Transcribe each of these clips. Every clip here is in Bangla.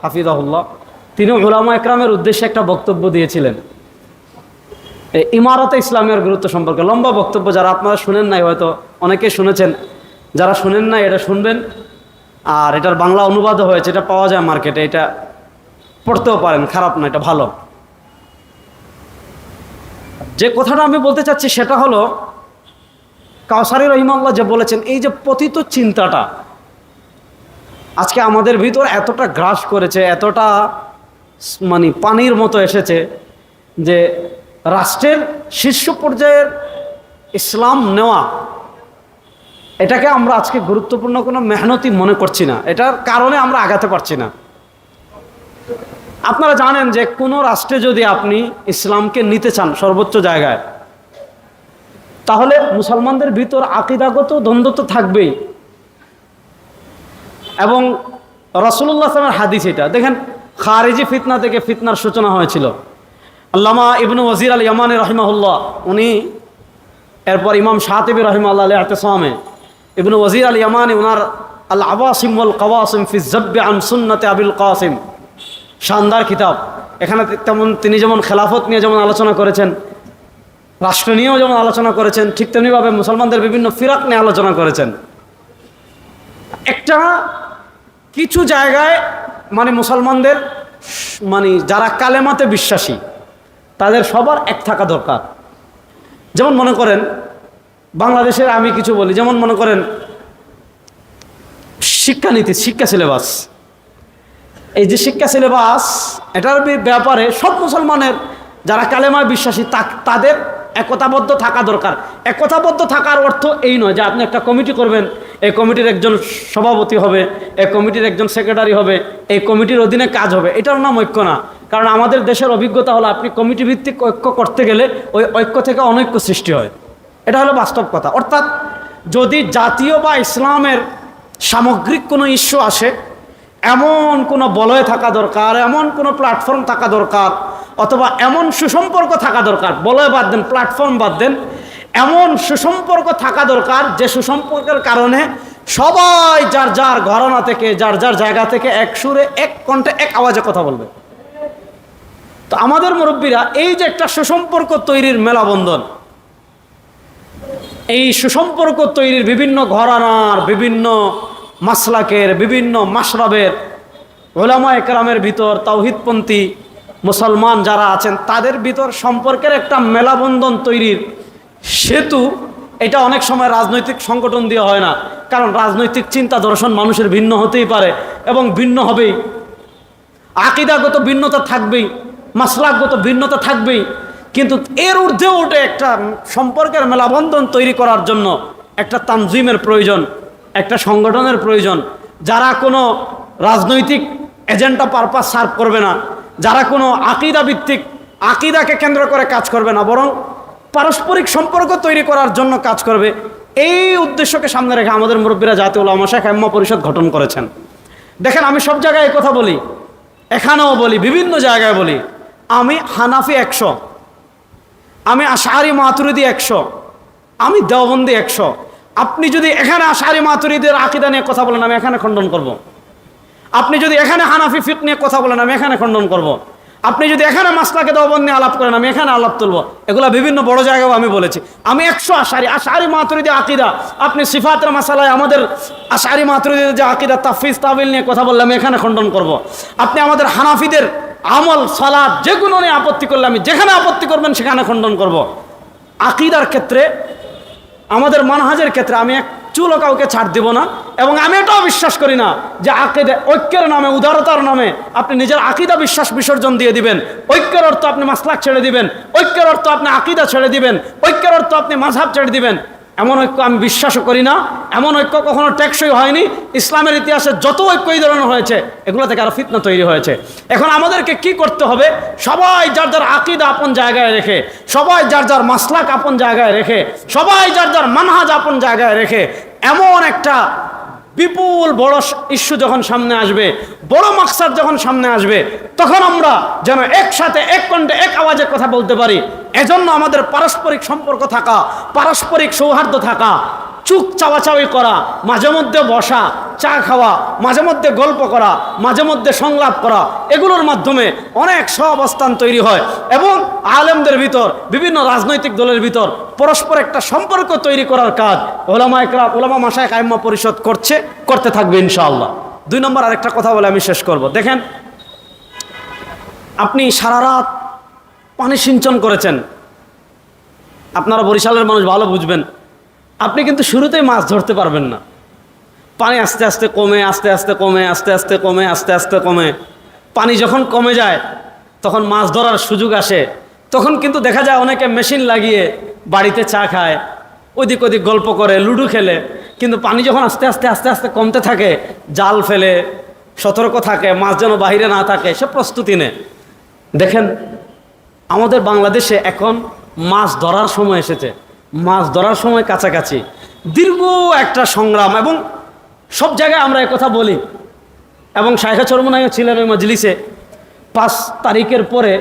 হাফিজাহুল্লাহ তিনি উলামা একরামের উদ্দেশ্যে একটা বক্তব্য দিয়েছিলেন ইমারতে ইসলামের গুরুত্ব সম্পর্কে। লম্বা বক্তব্য, যারা আপনারা শুনেন নাই হয়তো অনেকে শুনেছেন, যারা শুনেন নাই এটা শুনবেন। আর এটার বাংলা অনুবাদও হয়েছে, এটা পাওয়া যায় মার্কেটে, এটা পড়তেও পারেন, খারাপ না, এটা ভালো। যে কথাটা আমি বলতে চাচ্ছি সেটা হলো, কাউসারী রহিমাহুল্লাহ যে বলেছেন, এই যে পতিত চিন্তাটা আজকে আমাদের ভিতর এতটা গ্রাস করেছে, এতটা মানে পানির মতো এসেছে যে রাষ্ট্রের শীর্ষ পর্যায়ের ইসলাম নেওয়া এটাকে আমরা আজকে গুরুত্বপূর্ণ কোনো মেহনতি মনে করছি না। এটার কারণে আমরা আগাতে পারছি না। আপনারা জানেন যে কোনো রাষ্ট্রে যদি আপনি ইসলামকে নিতে চান সর্বোচ্চ জায়গায়, তাহলে মুসলমানদের ভিতর আকীদাগত দ্বন্দ্ব তো থাকবেই। এবং রাসূলুল্লাহ সাল্লাল্লাহু আলাইহি ওয়াসাল্লামের হাদিস এটা দেখেন, খারিজি ফিতনা থেকে ফিতনার সূচনা হয়েছিল। আল্লামা ইবনু ওয়াজির আল ইয়ামানি রাহিমাহুল্লাহ উনি, এরপর ইমাম শাতিবী রাহিমাহুল্লাহ আল ইতিসামে, ইবনু ওয়াজির আল ইয়ামানি ওনার আল আওয়াসিম ওয়াল কাওয়াসিম ফি যাব্বি আন সুন্নতি আবিল কাসিম, শানদার কিতাব। এখানে তেমন তিনি যেমন খেলাফত নিয়ে যেমন আলোচনা করেছেন, রাষ্ট্র নিয়েও যেমন আলোচনা করেছেন, ঠিক তেমনিভাবে মুসলমানদের বিভিন্ন ফিরাক নিয়ে আলোচনা করেছেন। একটা কিছু জায়গায় মানে মুসলমানদের মানে যারা কালেমাতে বিশ্বাসী তাদের সবার এক থাকা দরকার। যেমন মনে করেন বাংলাদেশের, আমি কিছু বলি, যেমন মনে করেন শিক্ষানীতি, শিক্ষা সিলেবাস, এই যে শিক্ষা সিলেবাস, এটার ব্যাপারে সব মুসলমানের যারা কালেমায় বিশ্বাসী তাদের একতাবদ্ধ থাকা দরকার। একতাবদ্ধ থাকার অর্থ এই নয় যে আপনি একটা কমিটি করবেন, এই কমিটির একজন সভাপতি হবে, এই কমিটির একজন সেক্রেটারি হবে, এই কমিটির অধীনে কাজ হবে, এটার নাম ঐক্য না। কারণ আমাদের দেশের অভিজ্ঞতা হলো, আপনি কমিটি ভিত্তিক ঐক্য করতে গেলে ওই ঐক্য থেকে অনৈক্য সৃষ্টি হয়। এটা হলো বাস্তব কথা। অর্থাৎ যদি জাতীয় বা ইসলামের সামগ্রিক কোনো ইস্যু আসে, এমন কোনো বলয় থাকা দরকার, এমন কোনো প্ল্যাটফর্ম থাকা দরকার, অথবা এমন সুসম্পর্ক থাকা দরকার, বলয় বাদ দেন, প্ল্যাটফর্ম বাদ দেন, এমন সুসম্পর্ক থাকা দরকার যে সুসম্পর্কের কারণে সবাই যার যার ঘরানা থেকে, যার যার জায়গা থেকে এক সুরে, এক কণ্ঠে, এক আওয়াজে কথা বলবে। তো আমাদের মুরব্বীরা এই যে একটা সুসম্পর্ক তৈরির মেলাবন্ধন, এই সুসম্পর্ক তৈরির বিভিন্ন ঘরানার, বিভিন্ন মাসলাকের, বিভিন্ন মাশরাবের উলামা একরামের ভিতর, তাওহীদপন্থী মুসলমান যারা আছেন তাদের ভিতর সম্পর্কের একটা মেলাবন্ধন তৈরির সেতু, এটা অনেক সময় রাজনৈতিক সংগঠন দিয়ে হয় না। কারণ রাজনৈতিক চিন্তা দর্শন মানুষের ভিন্ন হতেই পারে এবং ভিন্ন হবেই, আকীদাগত ভিন্নতা থাকবেই, মাসলাকগত ভিন্নতা থাকবেই। কিন্তু এর ঊর্ধ্বে উঠে একটা সম্পর্কের মেলাবন্ধন তৈরি করার জন্য একটা তানজিমের প্রয়োজন, একটা সংগঠনের প্রয়োজন, যারা কোনো রাজনৈতিক এজেন্ডা পারপাস সার্ভ করবে না, যারা কোনো আকীদা ভিত্তিক, আকীদাকে কেন্দ্র করে কাজ করবে না, বরং পারস্পরিক সম্পর্ক তৈরি করার জন্য কাজ করবে। এই উদ্দেশ্যকে সামনে রেখে আমাদের মুরব্বীরা জাতীয় উলামা শায়খ আইম্মা পরিষদ গঠন করেছেন। দেখেন, আমি সব জায়গায় কথা বলি, এখানেও বলি, বিভিন্ন জায়গায় বলি, আমি হানাফি 100, আমি আশআরি মাতুরিদি 100, আমি দেওবন্দি 100। আপনি যদি এখানে আশআরি মাতুরিদের আকীদা নিয়ে কথা বলেন, আমি এখানে খণ্ডন করব। আপনি যদি এখানে হানাফি ফিকহ নিয়ে কথা বলেন, আমি এখানে খণ্ডন করব। আপনি যদি এখানে মাসলাকে দেওবন্দ নিয়ে আলাপ করেন, আমি এখানে আলাপ তুলব। এগুলা বিভিন্ন বড় জায়গায় আমি বলেছি। আমি 100 আশআরি মাতুরিদি আকীদা, আপনি সিফাতের মাসালায় আমাদের আশআরি মাতুরিদের যে আকীদা তাফসীর তাবিল নিয়ে কথা বললে আমি এখানে খণ্ডন করব। আপনি আমাদের হানাফিদের আমল সালাত যেগুলো নিয়ে আপত্তি করলে আমি যেখানে আপত্তি করবেন সেখানে খণ্ডন করব। আকীদার ক্ষেত্রে, আমাদের মানহাজের ক্ষেত্রে আমি এক চুলও কাউকে ছাড় দিব না। এবং আমি এটাও বিশ্বাস করি না যে আকীদা ঐক্যের নামে, উদারতার নামে আপনি নিজের আকীদা বিশ্বাস বিসর্জন দিয়ে দিবেন। ঐক্যের অর্থ আপনি মাসলাক ছেড়ে দিবেন, ঐক্যের অর্থ আপনি আকীদা ছেড়ে দিবেন, ঐক্যের অর্থ আপনি মাযহাব ছেড়ে দিবেন। এমন ঐক্য আমি বিশ্বাসও করি না। এমন ঐক্য কখনো টেকসই হয়নি। ইসলামের ইতিহাসে যত ঐক্য এই ধরনের হয়েছে, এগুলো থেকে আরো ফিতনা তৈরি হয়েছে। এখন আমাদেরকে কি করতে হবে? সবাই যার যার আকীদা আপন জায়গায় রেখে, সবাই যার যার মাসলাক আপন জায়গায় রেখে, সবাই যার যার মানহাজ আপন জায়গায় রেখে, এমন একটা বিপুল বড় ইস্যু যখন সামনে আসবে, বড় মাকসাদ যখন সামনে আসবে, তখন আমরা যেন একসাথে, এক কণ্ঠে, এক আওয়াজে কথা বলতে পারি। এজন্য আমাদের পারস্পরিক সম্পর্ক থাকা, পারস্পরিক সৌহার্দ্য থাকা, চুপ চাওয়াচাওয়ি করা, মাঝে মধ্যে বসা, চা খাওয়া, মাঝে মধ্যে গল্প করা, মাঝে মধ্যে সংলাপ করা, এগুলোর মাধ্যমে অনেক সহাবস্থান তৈরি হয় এবং আলেমদের ভিতর, বিভিন্ন রাজনৈতিক দলের ভিতর পরস্পর একটা সম্পর্ক তৈরি করার কাজ ওলামা মাশায়েখ আইম্মা পরিষদ করতে থাকবে ইনশাআল্লাহ। 2 নম্বর আরেকটা কথা বলে আমি শেষ করব। দেখেন, আপনি সারা রাত পানি সিঞ্চন করেছেন, আপনারা বরিশালের মানুষ ভালো বুঝবেন, আপনি কিন্তু শুরুতেই মাছ ধরতে পারবেন না। পানি আস্তে আস্তে কমে, আস্তে আস্তে কমে, আস্তে আস্তে কমে, আস্তে আস্তে কমে, পানি যখন কমে যায় তখন মাছ ধরার সুযোগ আসে। তখন কিন্তু দেখা যায় অনেকে মেশিন লাগিয়ে বাড়িতে চা খায়, ওদিক ওদিক গল্প করে, লুডো খেলে। কিন্তু পানি যখন আস্তে আস্তে আস্তে আস্তে কমতে থাকে, জাল ফেলে সতর্ক থাকে, মাছ যেন বাহিরে না থাকে, সে প্রস্তুতি নেয়। দেখেন, আমাদের বাংলাদেশে এখন মাছ ধরার সময় এসেছে, মাছ ধরার সময় কাছাকাছি। দীর্ঘ একটা সংগ্রাম, এবং সব জায়গায় আমরা কথা বলি, এবং শায়খা চরমনাইও ছিলেন ওই মজলিসে। 5 তারিখের পরে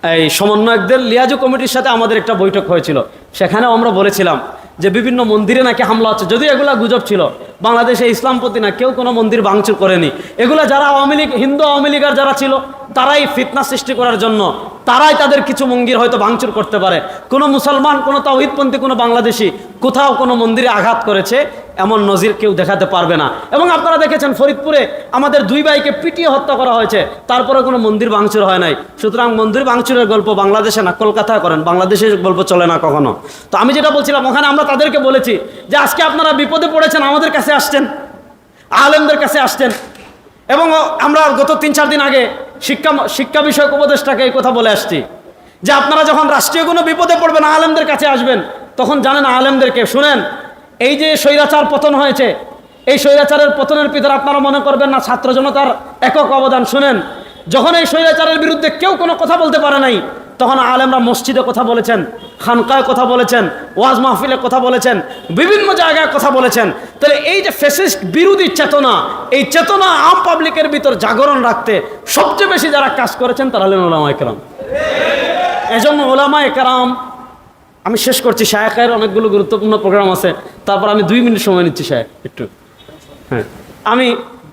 এই সমন্বয়কদের লিয়াজু কমিটির সাথে আমাদের একটা বৈঠক হয়েছিল। সেখানেও আমরা বলেছিলাম যে বিভিন্ন মন্দিরে নাকি হামলা হচ্ছে, যদিও এগুলা গুজব ছিল। বাংলাদেশে ইসলামপন্থী না কেউ কোনো মন্দির ভাঙচুর করেনি। এগুলা যারা আওয়ামী লীগ, হিন্দু আওয়ামী লীগার যারা ছিল, তারাই ফিতনা সৃষ্টি করার জন্য, তারাই তাদের কিছু মন্দির হয়তো ভাঙচুর করতে পারে। কোনো মুসলমান, কোনো তাওহীদপন্থী, কোনো বাংলাদেশি কোথাও কোনো মন্দিরে আঘাত করেছে এমন নজির কেউ দেখাতে পারবে না। এবং আপনারা দেখেছেন ফরিদপুরে আমাদের 2 ভাইকে পিটিয়ে হত্যা করা হয়েছে, তারপরে কোনো মন্দির ভাঙচুর হয় নাই। সুতরাং মন্দির ভাঙচুরের গল্প বাংলাদেশে না, কলকাতায় করেন, বাংলাদেশের গল্প চলে না কখনো। তো আমি যেটা বলছিলাম, ওখানে আমরা তাদেরকে বলেছি যে আজকে আপনারা বিপদে পড়েছেন, আমাদের কাছে আসছেন, আলেমদের কাছে আসছেন। এবং আমরা গত 3-4 দিন আগে শিক্ষা বিষয়ক উপদেষ্টাকে এই কথা বলে আসছি যে আপনারা যখন রাষ্ট্রীয় কোনো বিপদে পড়বেন, আলেমদের কাছে আসবেন, তখন জানেন আলেমদেরকে শুনেন। এই যে স্বৈরাচার পতন হয়েছে, এই স্বৈরাচারের পতনের ভিতরে আপনারা মনে করবেন না ছাত্র জনতার একক অবদান। শুনেন, যখন এই স্বৈরাচারের বিরুদ্ধে কেউ কোনো কথা বলতে পারে নাই, তখন আলেমরা মসজিদে কথা বলেছেন, খানকায় কথা বলেছেন, ওয়াজ মাহফিলে কথা বলেছেন, বিভিন্ন জায়গায় কথা বলেছেন। তাহলে এই যে ফ্যাসিস্ট বিরোধী চেতনা, এই চেতনা আম পাবলিকের ভিতর জাগরণ রাখতে সবচেয়ে বেশি যারা কাজ করেছেন তারা হলেন ওলামায়ে কেরাম। এজন্য ওলামায়ে কেরাম, আমি শেষ করছি, শায়েখের অনেকগুলো গুরুত্বপূর্ণ প্রোগ্রাম আছে, তারপর আমি 2 মিনিট সময় নিচ্ছি শায়েখ একটু। হ্যাঁ, আমি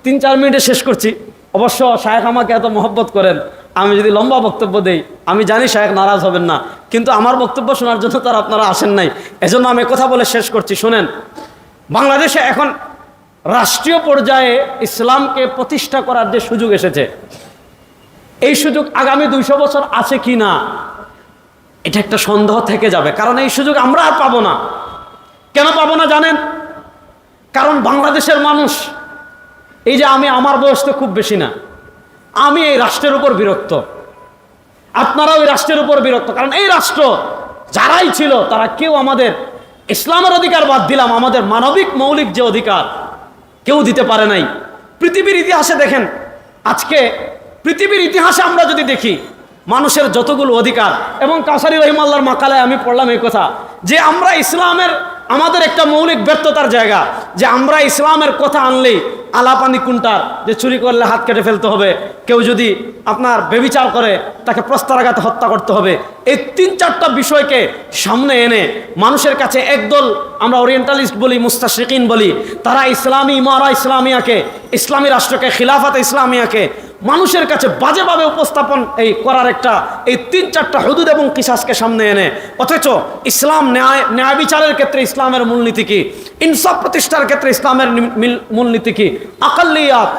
3-4 মিনিটে শেষ করছি। অবশ্য শায়েখ আমাকে এত মহব্বত করেন, আমি যদি লম্বা বক্তব্য দেই আমি জানি শায়েখ নারাজ হবেন না, কিন্তু আমার বক্তব্য শোনার জন্য তারা আপনারা আসেন নাই, এজন্য আমি কথা বলে শেষ করছি। শুনেন, বাংলাদেশে এখন রাষ্ট্রীয় পর্যায়ে ইসলামকে প্রতিষ্ঠা করার যে সুযোগ এসেছে, এই সুযোগ আগামী 200 বছর আছে কি না এটা একটা সন্দেহ থেকে যাবে। কারণ এই সুযোগ আমরা আর পাবো না। কেন পাবো না জানেন? কারণ বাংলাদেশের মানুষ, এই যে আমার বয়স তো খুব বেশি না, আমি এই রাষ্ট্রের উপর বিরক্ত, আপনারাও এই রাষ্ট্রের উপর বিরক্ত। কারণ এই রাষ্ট্র যারাই ছিল তারা কেউ আমাদের ইসলামের অধিকার বাদ দিলাম, আমাদের মানবিক মৌলিক যে অধিকার কেউ দিতে পারে নাই। পৃথিবীর ইতিহাসে দেখেন, আজকে পৃথিবীর ইতিহাসে আমরা যদি দেখি মানুষের যতগুলো অধিকার, এবং কাসারি রহিমাল্লাহর মাকালায় আমি পড়লাম এই কথা যে আমরা ইসলামের, আমাদের একটা মৌলিক ব্যর্থতার জায়গা যে আমরা ইসলামের কথা আনলেই আলাপানি কুন্টার, যে চুরি করলে হাত কেটে ফেলতে হবে, কেউ যদি আপনার বেবিচার করে তাকে প্রস্তরাঘাতে হত্যা করতে হবে, এই 3-4টা বিষয়কে সামনে এনে মানুষের কাছে একদল, আমরা ওরিয়েন্টালিস্ট বলি, মুস্তাশরিকিন বলি, তারা ইসলামী ইমারা ইসলামিয়াকে, ইসলামী রাষ্ট্রকে, খিলাফাতে ইসলামিয়াকে মানুষের কাছে বাজেভাবে উপস্থাপন করার একটা এই 3-4টা হুদুদ এবং কিসাসকে সামনে এনে, অথচ ইসলাম ন্যায় বিচারের ক্ষেত্রে ইসলামের মূলনীতি কি, ইনসাফ প্রতিষ্ঠার ক্ষেত্রে ইসলামের মূলনীতি কি, আকাল্লিয়াত,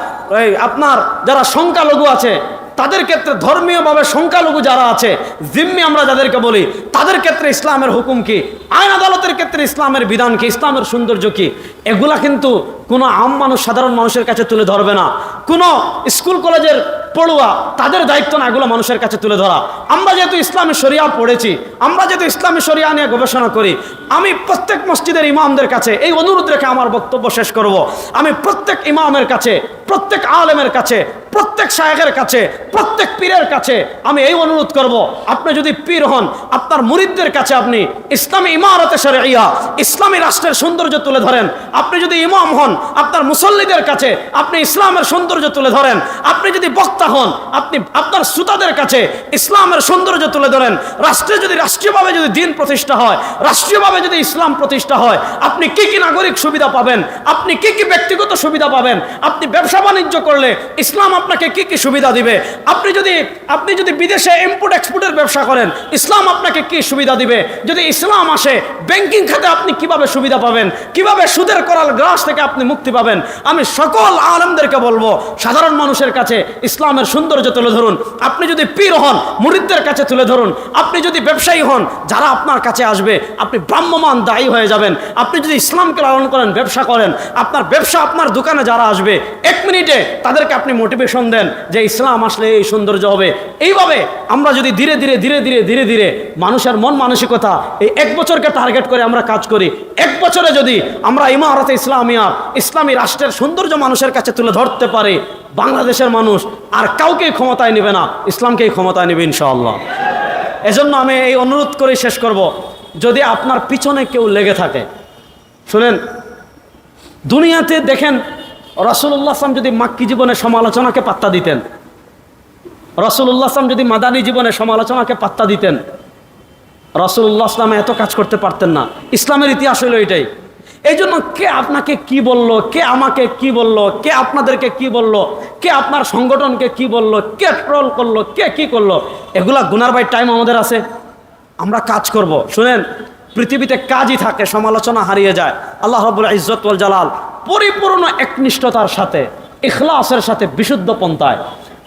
আপনার যারা সংখ্যালঘু আছে তাদের ক্ষেত্রে, ধর্মীয়ভাবে সংখ্যালঘু যারা আছে, জিম্মি আমরা যাদেরকে বলি, তাদের ক্ষেত্রে ইসলামের হুকুম কি, আইন আদালতের ক্ষেত্রে ইসলামের বিধান কি, ইসলামের সৌন্দর্য কি, এগুলা কিন্তু কোনো আম মানুষ, সাধারণ মানুষের কাছে তুলে ধরবে না। কোনো স্কুল কলেজের পড়ুয়া, তাদের দায়িত্ব না এগুলো মানুষের কাছে তুলে ধরা। আমরা যেহেতু ইসলামী শরিয়া পড়েছি, আমরা যেহেতু ইসলামী শরিয়া নিয়ে গবেষণা করি, আমি প্রত্যেক মসজিদের ইমামদের কাছে এই অনুরোধ রেখে আমার বক্তব্য শেষ করব। আমি প্রত্যেক ইমামের কাছে, প্রত্যেক আলেমের কাছে, প্রত্যেক শায়েখের কাছে, প্রত্যেক পীরের কাছে আমি এই অনুরোধ করব, আপনি যদি পীর হন, আপনার মুরিদদের কাছে আপনি ইসলামী ইমারতে শরঈয়া, ইসলামী রাষ্ট্রের সৌন্দর্য তুলে ধরেন। আপনি যদি ইমাম হন, আপনার মুসল্লিদের কাছে আপনি ইসলামের সৌন্দর্য তুলে ধরেন। আপনি যদি বক্তা হন, আপনি আপনার শ্রোতাদের কাছে ইসলামের সৌন্দর্য তুলে ধরেন। রাষ্ট্রে যদি রাষ্ট্রীয়ভাবে যদি দ্বীন প্রতিষ্ঠা হয়, রাষ্ট্রীয়ভাবে যদি ইসলাম প্রতিষ্ঠা হয়, আপনি কি কি নাগরিক সুবিধা পাবেন, আপনি কি কি ব্যক্তিগত সুবিধা পাবেন, আপনি ব্যবসা বাণিজ্য করলে ইসলাম আপনাকে কি কি সুবিধা দিবে, আপনি যদি বিদেশে ইম্পোর্ট এক্সপোর্টের ব্যবসা করেন, ইসলাম আপনাকে কি সুবিধা দিবে, যদি ইসলাম আসে ব্যাংকিং খাতে আপনি কিভাবে সুবিধা পাবেন, কিভাবে সুদের করাল গ্রাস থেকে আপনি মুক্তি পাবেন। আমি সকল আলেমদেরকে বলবো, সাধারণ মানুষের কাছে ইসলামের সৌন্দর্য তুলে ধরুন। আপনি যদি পীর হন, মুরিদদের কাছে তুলে ধরুন। আপনি যদি ব্যবসায়ী হন, যারা আপনার কাছে আসবে আপনি ভ্রাম্যমান দায়ী হয়ে যাবেন। আপনি যদি ইসলামকে লালন করেন, ব্যবসা করেন, আপনার ব্যবসা, আপনার দোকানে যারা আসবে 1 মিনিটে তাদেরকে আপনি মোটিভেশন দেন যে ইসলাম আসলে এই সৌন্দর্য হবে। এইভাবে আমরা যদি ধীরে ধীরে ধীরে ধীরে ধীরে ধীরে মানুষের মন মানসিকতা এই 1 বছরকে টার্গেট করে আমরা কাজ করি, 1 বছরে যদি আমরা ইমারতে ইসলামিয়া, ইসলামী রাষ্ট্রের সৌন্দর্য মানুষের কাছে তুলে ধরতে পারি, বাংলাদেশের মানুষ আর কাউকেই ক্ষমতায় নেবে না, ইসলামকেই ক্ষমতায় নেবে ইনশাআল্লাহ। এজন্য আমি এই অনুরোধ করে শেষ করব, যদি আপনার পিছনে কেউ লেগে থাকে, শুনেন, দুনিয়াতে দেখেন রাসূলুল্লাহ সাল্লাল্লাহু আলাইহি ওয়াসাল্লাম যদি মাক্কি জীবনের সমালোচনাকে পাত্তা দিতেন, রাসূলুল্লাহ সাল্লাল্লাহু আলাইহি ওয়াসাল্লাম যদি মাদানী জীবনের সমালোচনাকে পাত্তা দিতেন, রাসূলুল্লাহ সাল্লাল্লাহু আলাইহি ওয়াসাল্লাম এত কাজ করতে পারতেন না। ইসলামের ইতিহাস হলো এটাই। এই জন্য কে আপনাকে কি বলল, কে আমাকে কি বলল, কে আপনাদেরকে কি বলল, কে আপনার সংগঠনকে কি বলল, কে ট্রল করলো, কে কি করলো, এগুলা গুনার ভাই টাইম আমাদের আছে। আমরা কাজ করব। শুনেন, পৃথিবীতে কাজই থাকে, সমালোচনা হারিয়ে যায়। আল্লাহ রাব্বুল ইজ্জত ওয়াল জালাল পরিপূর্ণ একনিষ্ঠতার সাথে, ইখলাসের সাথে, বিশুদ্ধ পন্থায়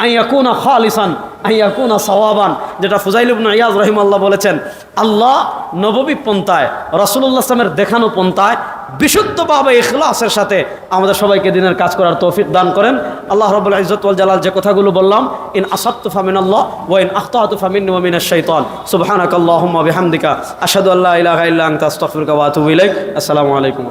আইয়াকুনা খালিসান আইয়াকুনা সাওয়াবান, যেটা ফুজাইল ইবনে ইয়াজ রাহিমাহুল্লাহ বলেছেন, আল্লাহ নববী পন্থায়, রাসূলুল্লাহ সাল্লাল্লাহু আলাইহি ওয়াসাল্লামের দেখানো পন্থায় বিশুদ্ধভাবে ইখলাসের সাথে আমাদের সবাইকে দিনের কাজ করার তৌফিক দান করেন। আল্লাহ রাব্বুল ইজ্জত ওয়াল জালাল যে কথাগুলো বললাম, ইন আসাবতু ফামিনাল্লাহ ওয়া ইন আখতাতু ফামিন্নি ওয়া মিনাশ শাইতান, সুবহানাকাল্লাহুম্মা বিহামদিকা আশহাদু আল্লা ইলাহা ইল্লা আনতা আস্তাগফিরুকা ওয়া আতুবু ইলাইক। আসসালামু আলাইকুম।